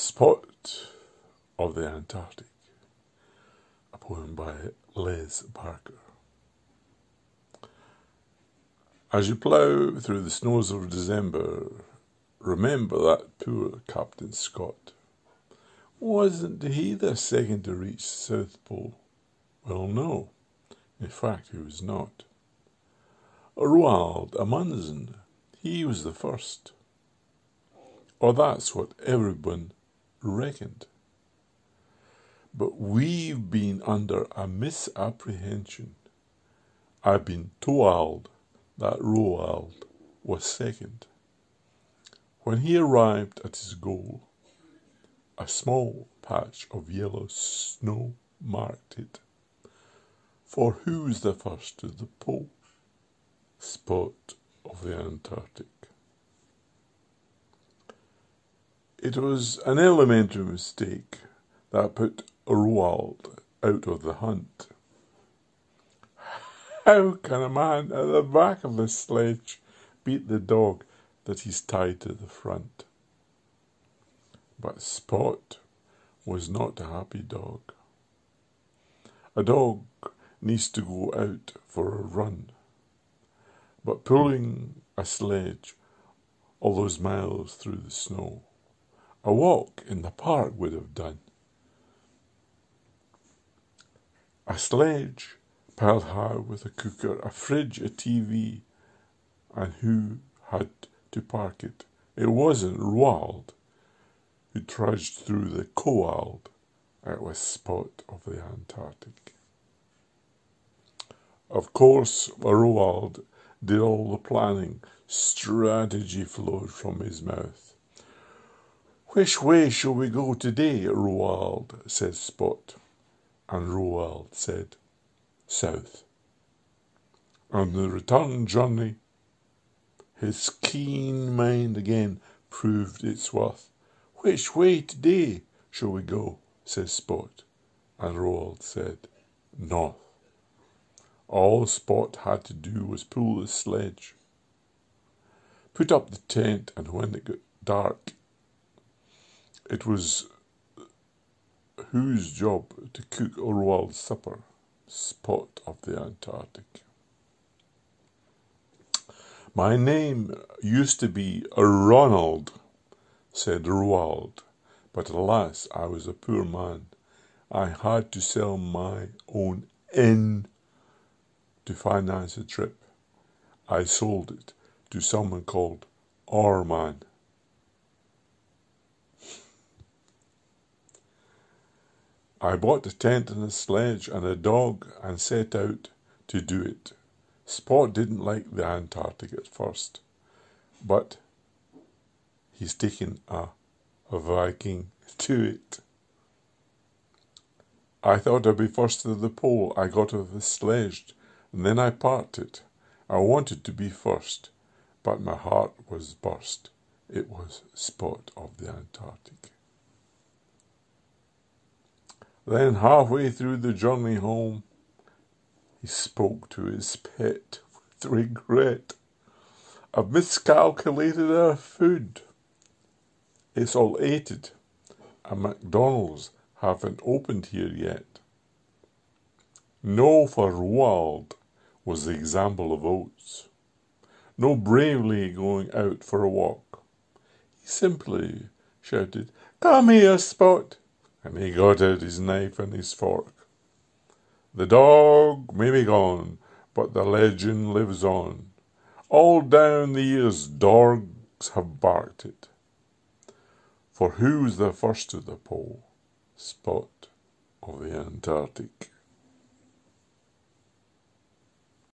Spot of the Antarctic, a poem by Liz Parker. As you plough through the snows of December, remember that poor Captain Scott. Wasn't he the second to reach the South Pole? Well, no. In fact, he was not. Roald Amundsen, he was the first. Or that's what everyone reckoned. But we've been under a misapprehension. I've been told that Roald was second. When he arrived at his goal, a small patch of yellow snow marked it. For who's the first to the pole? Spot of the Antarctic. It was an elementary mistake that put Roald out of the hunt. How can a man at the back of the sledge beat the dog that he's tied to the front? But Spot was not a happy dog. A dog needs to go out for a run, but pulling a sledge all those miles through the snow, a walk in the park would have done. A sledge piled high with a cooker, a fridge, a TV, and who had to park it? It wasn't Roald who trudged through the cold. It was Spot of the Antarctic. Of course, Roald did all the planning. Strategy flowed from his mouth. "Which way shall we go today, Roald?" said Spot. And Roald said, "South." On the return journey, his keen mind again proved its worth. "Which way today shall we go?" said Spot. And Roald said, "North." All Spot had to do was pull the sledge, put up the tent, and when it got dark, it was whose job to cook Roald's supper? Spot of the Antarctic. "My name used to be Ronald," said Roald, "but alas, I was a poor man. I had to sell my own inn to finance a trip. I sold it to someone called Orman. I bought a tent and a sledge and a dog and set out to do it. Spot didn't like the Antarctic at first, but he's taken a Viking to it. I thought I'd be first to the pole. I got off the sledge and then I parked it. I wanted to be first, but my heart was burst. It was Spot of the Antarctic. Then halfway through the journey home, he spoke to his pet with regret. "I've miscalculated our food. It's all ated, and McDonald's haven't opened here yet." No for Roald was the example of oats. No bravely going out for a walk. He simply shouted, "Come here, Spot," and he got out his knife and his fork. The dog may be gone, but the legend lives on. All down the years dogs have barked it. For who's the first to the pole? Spot of the Antarctic.